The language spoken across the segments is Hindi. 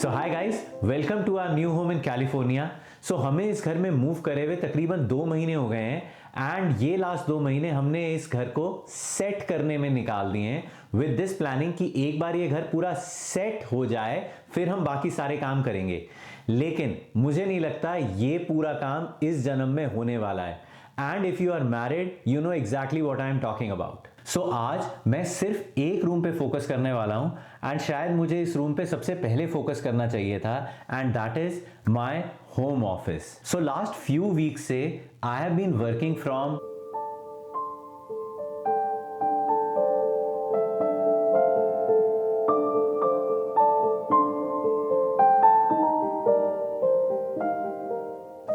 So hi guys, welcome to our new home in California. So हमें इस घर में मूव करे हुए तकरीबन 2 महीने हो गए हैं एंड ये लास्ट 2 महीने हमने इस घर को सेट करने में निकाल दिए हैं विद दिस प्लानिंग कि एक बार ये घर पूरा सेट हो जाए फिर हम बाकी सारे काम करेंगे। लेकिन मुझे नहीं लगता ये पूरा काम इस जन्म में होने वाला है। And if you are married you know exactly what I am talking about. So आज मैं सिर्फ एक रूम पे फोकस करने वाला हूं एंड शायद मुझे इस रूम पे सबसे पहले फोकस करना चाहिए था and that is my home office. So last few weeks से I have been working from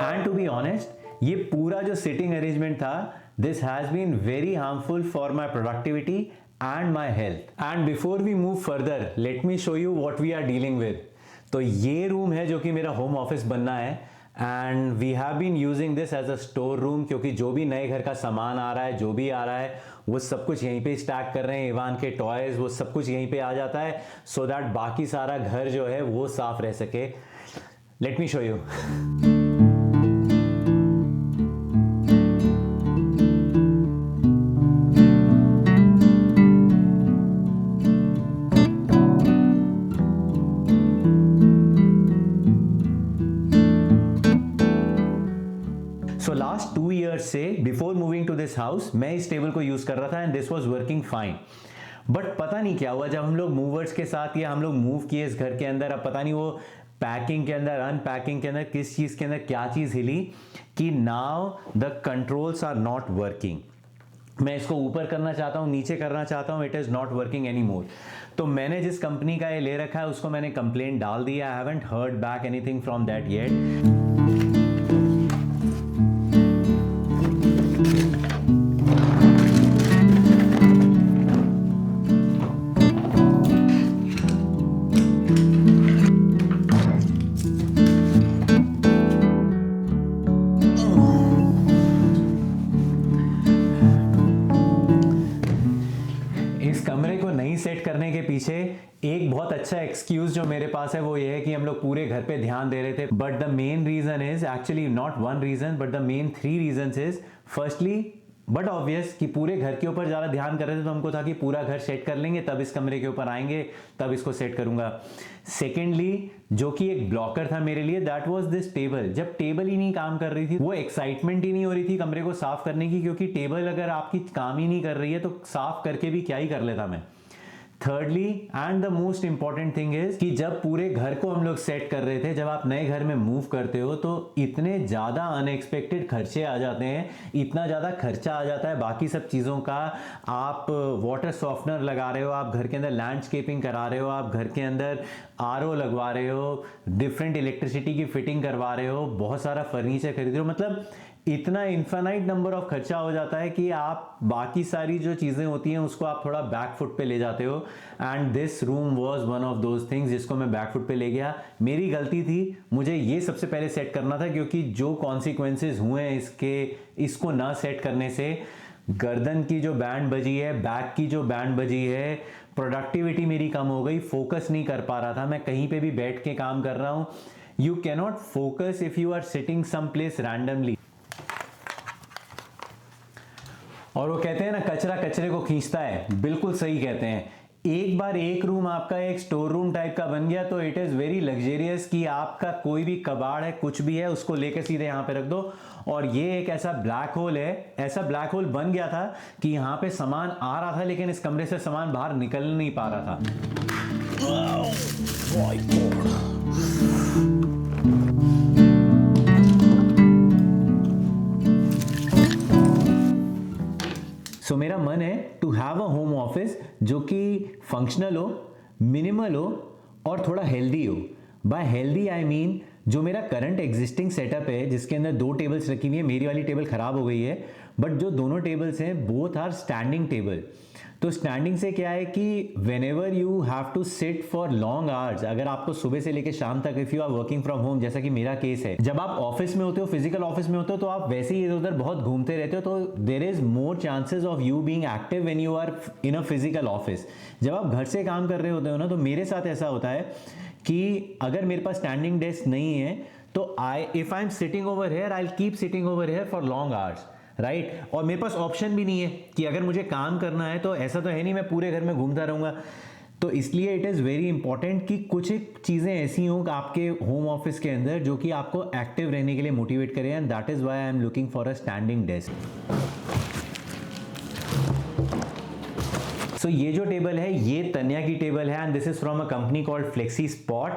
and to be honest ये पूरा जो सिटिंग अरेंजमेंट था this has been very harmful for my productivity and my health. And before we move further let me show you what we are dealing with. तो ये रूम है जो कि मेरा होम ऑफिस बनना है and we have been using this as a store room, क्योंकि जो भी नए घर का सामान आ रहा है, जो भी आ रहा है वो सब कुछ यहीं पे स्टैक कर रहे हैं। इवान के टॉयज वो सब कुछ यहीं पे आ जाता है सो दैट बाकी सारा घर जो है वो साफ रह सके। Let me show you. So last 2 years से before moving to this house मैं इस टेबल को यूज कर रहा था and this was working fine. But पता नहीं क्या हुआ जब हम लोग मूवर्स के साथ या हम लोग मूव किए इस घर के अंदर, अब पता नहीं वो पैकिंग के अंदर अनपैकिंग के अंदर किस चीज के अंदर क्या चीज हिली कि now the controls are not working. मैं इसको ऊपर करना चाहता हूं, नीचे करना चाहता हूं, it is not working any more. तो मैंने जिस कंपनी का ये ले रखा है उसको मैंने कंप्लेंट डाल दिया। I haven't heard back anything from that yet. इस कमरे को नहीं सेट करने के पीछे एक बहुत अच्छा एक्सक्यूज जो मेरे पास है वो ये है कि हम लोग पूरे घर पे ध्यान दे रहे थे। But the main reason is actually not one reason but the main 3 reasons is firstly but obvious कि पूरे घर के ऊपर ज़्यादा ध्यान कर रहे थे तो हमको था कि पूरा घर सेट कर लेंगे तब इस कमरे के ऊपर आएंगे तब इसको सेट करूंगा। सेकेंडली जो कि एक ब्लॉकर था मेरे लिए दैट वाज दिस टेबल। जब टेबल ही नहीं काम कर रही थी वो एक्साइटमेंट ही नहीं हो रही थी कमरे को साफ करने की, क्योंकि टेबल अगर आपकी काम ही नहीं कर रही है तो साफ करके भी क्या ही कर लेता मैं। Thirdly and the most important thing is कि जब पूरे घर को हम लोग सेट कर रहे थे, जब आप नए घर में मूव करते हो तो इतने ज़्यादा अनएक्सपेक्टेड खर्चे आ जाते हैं, इतना ज़्यादा खर्चा आ जाता है बाकी सब चीज़ों का। आप वाटर सॉफ्टनर लगा रहे हो, आप घर के अंदर लैंडस्केपिंग करा रहे हो, आप घर के अंदर आरओ लगवा रहे हो, डिफरेंट इलेक्ट्रिसिटी की फिटिंग करवा रहे हो, बहुत सारा फर्नीचर खरीद रहे हो, मतलब इतना इन्फाइनाइट नंबर ऑफ खर्चा हो जाता है कि आप बाकी सारी जो चीज़ें होती हैं उसको आप थोड़ा बैक फुट पे ले जाते हो। And this room was one of those things जिसको मैं बैक फुट पे ले गया। मेरी गलती थी, मुझे ये सबसे पहले सेट करना था, क्योंकि जो कॉन्सिक्वेंसेज हुए हैं इसको ना सेट करने से, गर्दन की जो बैंड बजी है, बैक की जो बैंड बजी है, प्रोडक्टिविटी मेरी कम हो गई, फोकस नहीं कर पा रहा था मैं, कहीं पे भी बैठ के काम कर रहा हूँ। You cannot focus if you are sitting some place randomly. और वो कहते हैं ना कचरा कचरे को खींचता है, बिल्कुल सही कहते हैं। एक बार एक रूम आपका एक स्टोर रूम टाइप का बन गया तो इट इज वेरी लग्जेरियस कि आपका कोई भी कबाड़ है कुछ भी है उसको लेके सीधे यहाँ पे रख दो। और ये एक ऐसा ब्लैक होल है, ऐसा ब्लैक होल बन गया था कि यहाँ पे सामान आ रहा था लेकिन इस कमरे से सामान बाहर निकल नहीं पा रहा था। सो मेरा मन है to have a home office जो कि फंक्शनल हो, मिनिमल हो और थोड़ा हेल्दी हो। बाय हेल्दी आई मीन जो मेरा करंट एग्जिस्टिंग सेटअप है जिसके अंदर 2 टेबल्स रखी हुई है, मेरी वाली टेबल खराब हो गई है बट जो दोनों टेबल्स हैं बोथ आर स्टैंडिंग टेबल। तो स्टैंडिंग से क्या है कि whenever you have to sit for long hours, अगर आपको सुबह से लेकर शाम तक if you are working from home जैसा कि मेरा केस है, जब आप ऑफिस में होते हो, फिजिकल ऑफिस में होते हो तो आप वैसे ही इधर उधर बहुत घूमते रहते हो, तो there is more chances of you being active when you are in a physical office. जब आप घर से काम कर रहे होते हो ना, तो मेरे साथ ऐसा होता है कि अगर मेरे पास स्टैंडिंग डेस्क नहीं है तो if I am sitting over here I will keep sitting over here for long hours, right. और मेरे पास ऑप्शन भी नहीं है कि अगर मुझे काम करना है तो ऐसा तो है नहीं मैं पूरे घर में घूमता रहूंगा। तो इसलिए इट इज़ वेरी इंपॉर्टेंट कि कुछ एक चीज़ें ऐसी हों आपके होम ऑफिस के अंदर जो कि आपको एक्टिव रहने के लिए मोटिवेट करें, and that is why I am looking for a standing desk. So ये जो टेबल है ये तन्या की टेबल है, and this is from a company called FlexiSpot.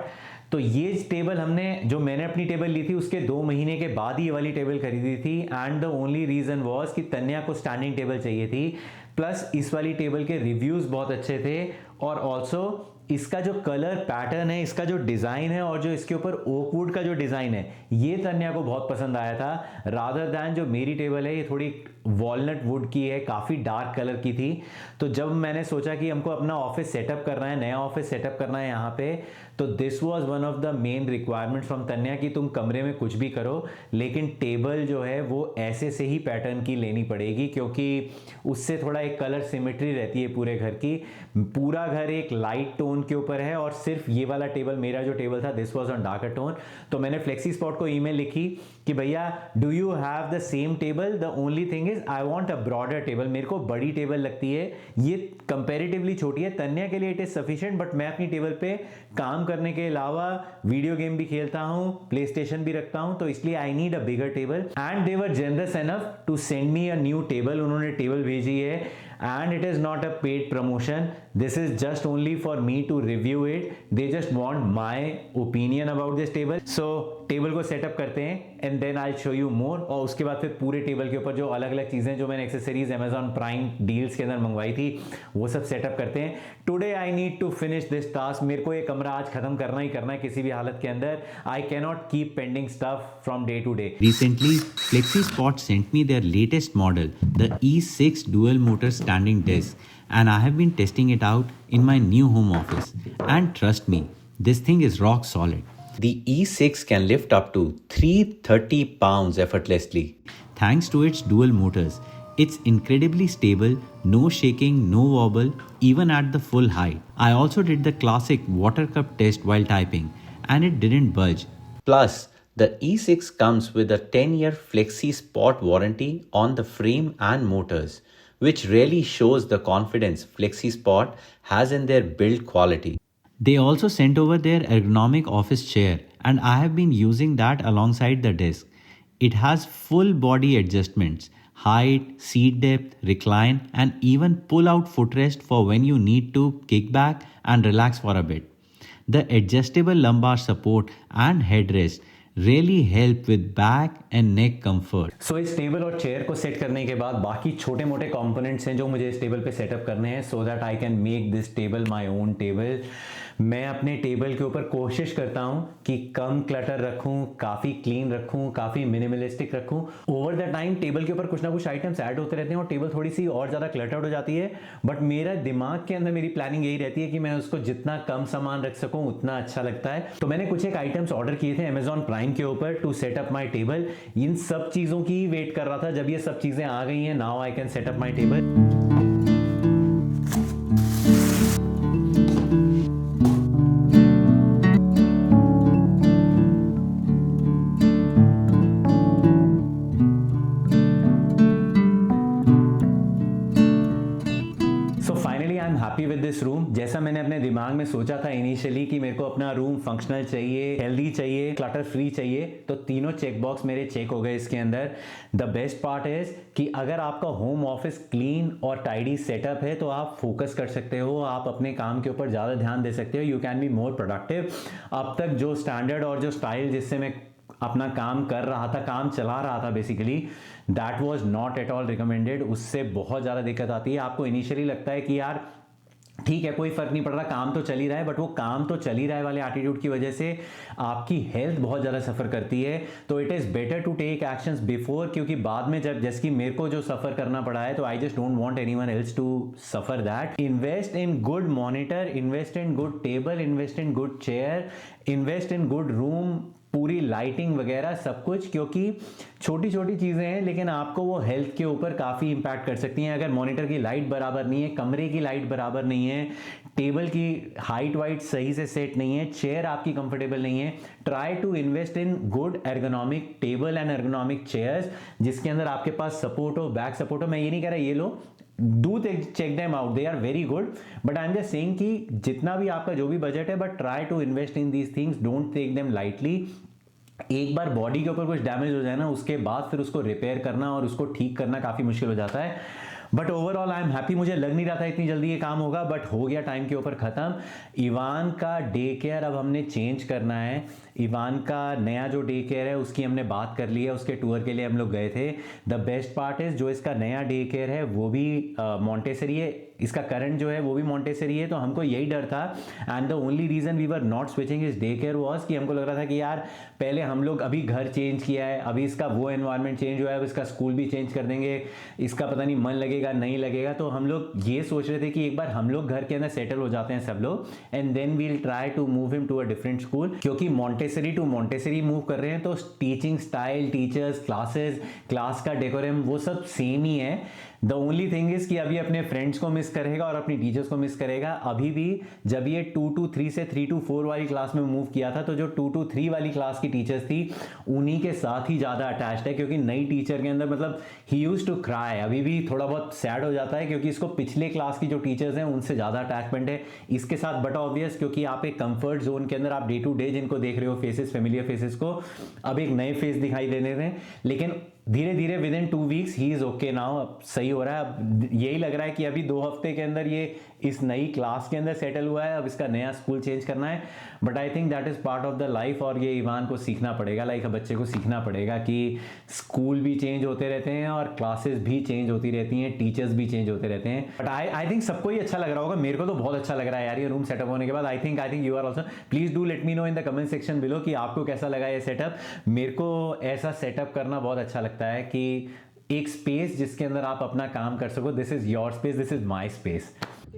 तो ये टेबल मैंने अपनी टेबल ली थी उसके 2 महीने के बाद ही ये वाली टेबल खरीदी थी, and the only reason was कि तन्या को स्टैंडिंग टेबल चाहिए थी, प्लस इस वाली टेबल के रिव्यूज बहुत अच्छे थे, और ऑल्सो इसका जो कलर पैटर्न है, इसका जो डिज़ाइन है, और जो इसके ऊपर ओकवुड का जो डिज़ाइन है ये तन्या को बहुत पसंद आया था, रादर दैन जो मेरी टेबल है ये थोड़ी वॉलनट वुड की है, काफ़ी डार्क कलर की थी। तो जब मैंने सोचा कि हमको अपना ऑफिस सेटअप करना है, नया ऑफिस सेटअप करना है यहाँ पे, तो this was one of the main requirement from Tanya कि तुम कमरे में कुछ भी करो लेकिन टेबल जो है वो ऐसे से ही पैटर्न की लेनी पड़ेगी, क्योंकि उससे थोड़ा एक कलर सिमेट्री रहती है पूरे घर की। पूरा घर एक लाइट टोन के ऊपर है और सिर्फ ये वाला टेबल, मेरा जो टेबल था this was on darker tone. तो मैंने फ्लेक्सी स्पॉट को ईमेल लिखी कि भैया do you have the same table, the only thing is I want a broader table. मेरे को बड़ी टेबल लगती है, ये कंपैरेटिवली छोटी है, तन्या के लिए इट इज सफिशिएंट, बट मैं अपनी टेबल पे काम करने के अलावा वीडियो गेम भी खेलता हूं, प्ले स्टेशन भी रखता हूं, तो इसलिए I need a bigger table, and they were generous enough to send me a new table. उन्होंने टेबल भेजी है, and it is not a paid promotion, this is just only for me to review it, they just want my opinion about this table। so table को सेटअप करते हैं and then I show you more, और उसके बाद फिर पूरे टेबल के ऊपर जो अलग अलग चीज़ें जो मैंने एक्सेसरीज अमेजॉन प्राइम डील्स के अंदर मंगवाई थी वो सब सेटअप करते हैं। Today I need to finish this task, मेरे को ये कमरा आज खत्म करना ही करना है किसी भी हालत के अंदर। I can not keep pending stuff from day to day. Recently, FlexiSpot sent me their latest model, the E6 dual motor standing desk, and I have been testing it out in my new home office. And trust me, this thing is rock solid. The E6 can lift up to 330 pounds effortlessly. Thanks to its dual motors, it's incredibly stable, no shaking, no wobble, even at the full height. I also did the classic water cup test while typing, and it didn't budge. Plus, the E6 comes with a 10-year Flexi Spot warranty on the frame and motors, which really shows the confidence Flexi Spot has in their build quality. They also sent over their ergonomic office chair, and I have been using that alongside the desk. It has full body adjustments, height, seat depth, recline, and even pull out footrest for when you need to kick back and relax for a bit. The adjustable lumbar support and headrest really help with back and neck comfort. So इस टेबल और चेयर को सेट करने के बाद बाकी छोटे मोटे कंपोनेंट्स हैं जो मुझे इस टेबल पे सेटअप करने हैं, so that I can make this table my own table. मैं अपने टेबल के ऊपर कोशिश करता हूं कि कम क्लटर रखूं, काफ़ी क्लीन रखूं, काफ़ी मिनिमलिस्टिक रखूं। ओवर द टाइम टेबल के ऊपर कुछ ना कुछ आइटम्स ऐड होते रहते हैं और टेबल थोड़ी सी और ज़्यादा क्लटर्ड हो जाती है, बट मेरा दिमाग के अंदर मेरी प्लानिंग यही रहती है कि मैं उसको जितना कम सामान रख सकूं उतना अच्छा लगता है। तो मैंने कुछ एक आइटम्स ऑर्डर किए थे अमेजॉन प्राइम के ऊपर टू सेटअप माई टेबल। इन सब चीज़ों की वेट कर रहा था, जब ये सब चीज़ें आ गई हैं now I can setup my table. Happy with this room. जैसा मैंने अपने दिमाग में सोचा था इनिशियली कि मेरे को अपना रूम फंक्शनल चाहिए, हेल्दी चाहिए, क्लटर फ्री चाहिए, तो तीनों चेक बॉक्स मेरे चेक हो गए इसके अंदर। द बेस्ट पार्ट इज कि अगर आपका होम ऑफिस क्लीन और टाइडी सेटअप है तो आप फोकस कर सकते हो, आप अपने काम के ऊपर ज़्यादा ध्यान दे सकते हो, you can be more productive. अब तक जो स्टैंडर्ड और जो स्टाइल जिससे मैं अपना काम कर रहा था, काम चला रहा था basically, that was not at all recommended. उससे बहुत ज़्यादा दिक्कत आती है। आपको इनिशियली लगता है कि यार ठीक है कोई फर्क नहीं पड़ रहा, काम तो चल ही रहा है, बट वो काम तो चल ही रहा है वाले एटीट्यूड की वजह से आपकी हेल्थ बहुत ज़्यादा सफ़र करती है। तो it is better to take actions before, क्योंकि बाद में जब जैसे कि मेरे को जो सफ़र करना पड़ा है तो I just don't want anyone else to suffer that. Invest in good monitor, invest in good table, invest in good chair, invest in good room पूरी लाइटिंग वगैरह सब कुछ, क्योंकि छोटी छोटी चीज़ें हैं लेकिन आपको वो हेल्थ के ऊपर काफ़ी इंपैक्ट कर सकती हैं। अगर मॉनिटर की लाइट बराबर नहीं है, कमरे की लाइट बराबर नहीं है, टेबल की हाइट वाइट सही से सेट नहीं है, चेयर आपकी कंफर्टेबल नहीं है, try to invest in good ergonomic table and ergonomic chairs जिसके अंदर आपके पास सपोर्ट हो, बैक सपोर्ट हो। मैं ये नहीं कह रहा ये लो, do check them out, they are very good, but I am just saying कि जितना भी आपका जो भी बजट है, but try to invest in these things, don't take them lightly. एक बार बॉडी के ऊपर कुछ डैमेज हो जाए ना, उसके बाद फिर उसको रिपेयर करना और उसको ठीक करना काफ़ी मुश्किल हो जाता है। But overall I am happy. मुझे लग नहीं रहा था इतनी जल्दी ये काम होगा, बट हो गया टाइम के ऊपर ख़त्म। इवान का डे केयर अब हमने चेंज करना है। इवान का नया जो डे केयर है उसकी हमने बात कर ली है, उसके टूर के लिए हम लोग गए थे। द बेस्ट पार्ट इज़ जो इसका नया डे केयर है वो भी मॉन्टेसरी है, इसका करंट जो है वो भी मॉन्टेसरी है। तो हमको यही डर था, and the only reason we were not switching is day care was कि हमको लग रहा था कि यार पहले हम लोग अभी घर चेंज किया है, अभी इसका वो एनवायरनमेंट चेंज हुआ है, अब इसका स्कूल भी चेंज कर देंगे, इसका पता नहीं मन लगेगा नहीं लगेगा। तो हम लोग ये सोच रहे थे कि एक बार हम लोग घर के अंदर सेटल हो जाते हैं सब लोग, and then we'll try to move him to a different school. क्योंकि मॉन्टेसरी टू मॉन्टेसरी मूव कर रहे हैं तो teaching style, teachers, classes, class का डेकोरम वो सब सेम ही है। द ओनली थिंग इज कि अभी अपने फ्रेंड्स को मिस करेगा और अपनी टीचर्स को मिस करेगा। अभी भी जब ये 2 to 3 से 3 to 4 वाली क्लास में मूव किया था तो जो 2 to 3 वाली क्लास की टीचर्स थी उन्हीं के साथ ही ज़्यादा अटैच्ड है, क्योंकि नई टीचर के अंदर मतलब ही यूज टू क्राई, अभी भी थोड़ा बहुत सैड हो जाता है क्योंकि इसको पिछले क्लास की जो टीचर्स हैं उनसे ज़्यादा अटैचमेंट है इसके साथ। बट ऑब्वियस क्योंकि आप एक कंफर्ट जोन के अंदर आप डे टू डे जिनको देख रहे हो फेसेस, फेमिलियर फेसेस को अब एक नए फेस दिखाई देने थे, लेकिन धीरे धीरे with in 2 weeks he is okay now, अब सही हो रहा है। अब यही लग रहा है कि अभी 2 हफ्ते के अंदर ये इस नई क्लास के अंदर सेटल हुआ है, अब इसका नया स्कूल चेंज करना है। But I think that is part of the life, और ये इवान को सीखना पड़ेगा, लाइक बच्चे को सीखना पड़ेगा कि स्कूल भी चेंज होते रहते हैं और क्लासेस भी चेंज होती रहती हैं, टीचर्स भी चेंज होते रहते हैं। बट आई थिंक सबको ही अच्छा लग रहा होगा, मेरे को तो बहुत अच्छा लग रहा है यार ये रूम सेटअप होने के बाद। I think you are also, please do let me know in the comment section below कि आपको कैसा लगा ये सेटअप। मेरे को ऐसा सेटअप करना बहुत अच्छा लगता है कि एक स्पेस जिसके अंदर आप अपना काम कर सको, this is your space, this is my space.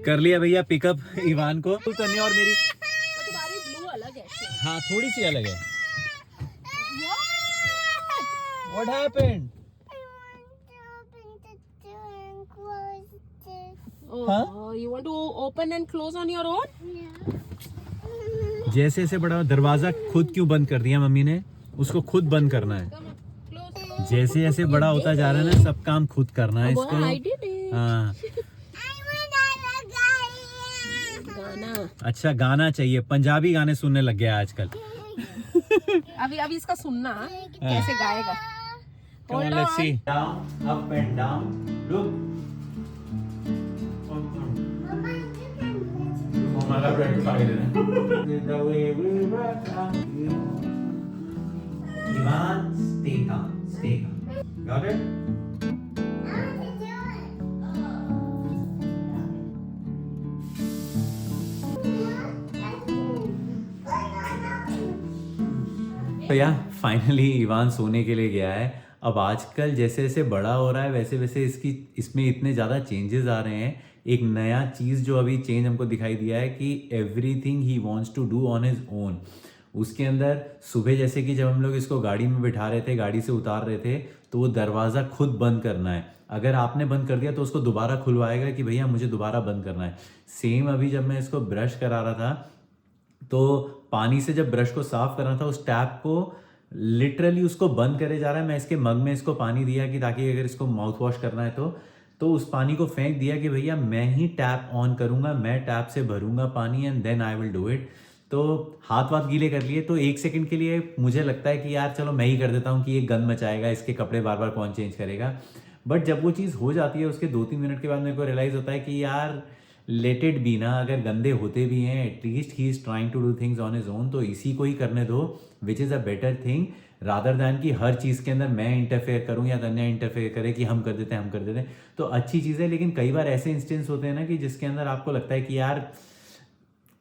कर लिया भैया पिकअप इवान को, करने और मेरी तुम्हारी ब्लू अलग है। हाँ थोड़ी सी अलग है। What happened? Oh, you want to open and close on your own? जैसे जैसे बड़ा दरवाजा खुद क्यों बंद कर दिया मम्मी ने, उसको खुद बंद करना है। Come on, close. जैसे जैसे बड़ा होता जा रहा है ना सब काम खुद करना है Boy, इसको। I did it. हाँ गाना अच्छा गाना चाहिए, पंजाबी गाने सुनने लग गया आजकल। अभी इसका सुनना कैसे गाएगा। Come on, Hold let's on. see. Down, up and down. Look. हमारा ब्रेड खा के देना। Ivan, stay calm, stay calm. Got it? तो यार फाइनली इवान सोने के लिए गया है। अब आजकल जैसे जैसे बड़ा हो रहा है वैसे वैसे इसमें इतने ज़्यादा चेंजेस आ रहे हैं। एक नया चीज़ जो अभी चेंज हमको दिखाई दिया है कि everything he wants to do on his own. उसके अंदर सुबह जैसे कि जब हम लोग इसको गाड़ी में बिठा रहे थे, गाड़ी से उतार रहे थे, तो वो दरवाज़ा खुद बंद करना है। अगर आपने बंद कर दिया तो उसको दोबारा खुलवाएगा कि भैया मुझे दोबारा बंद करना है। सेम अभी जब मैं इसको ब्रश करा रहा था तो पानी से जब ब्रश को साफ करना था उस टैप को लिटरली उसको बंद करे जा रहा है। मैं इसके मग में इसको पानी दिया कि ताकि अगर इसको माउथ वॉश करना है तो उस पानी को फेंक दिया कि भैया मैं ही टैप ऑन करूंगा, मैं टैप से भरूंगा पानी and then I will do it. तो हाथ वाथ गीले कर लिए तो 1 सेकंड के लिए मुझे लगता है कि यार चलो मैं ही कर देता हूँ कि ये गंद मचाएगा, इसके कपड़े बार बार कौन चेंज करेगा। बट जब वो चीज़ हो जाती है उसके 2-3 मिनट के बाद मेरे को रियलाइज़ होता है कि यार लेट इट बी ना, अगर गंदे होते भी हैं at least he is trying to do things on his own, तो इसी को ही करने दो, which is a better thing rather than कि हर चीज़ के अंदर मैं इंटरफेयर करूं या तन्या इंटरफेयर करे कि हम कर देते हैं हम कर देते हैं। तो अच्छी चीज़ है, लेकिन कई बार ऐसे इंस्टेंस होते हैं ना कि जिसके अंदर आपको लगता है कि यार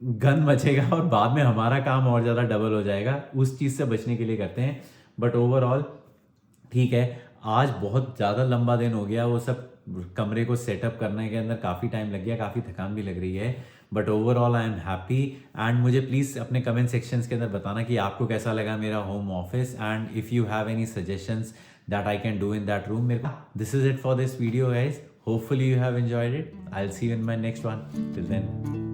गंद मचेगा और बाद में हमारा काम और ज़्यादा डबल हो जाएगा, उस चीज़ से बचने के लिए करते हैं। बट ओवरऑल ठीक है, आज बहुत ज़्यादा लंबा दिन हो गया, वो सब कमरे को सेटअप करने के अंदर काफ़ी टाइम लग गया, काफ़ी थकान भी लग रही है। But overall I am happy. And मुझे प्लीज़ अपने कमेंट सेक्शंस के अंदर बताना कि आपको कैसा लगा मेरा home office, and if you have any suggestions that I can do in that room. This is it for this video, guys. Hopefully you have enjoyed it. I'll see you in my next one. Till then.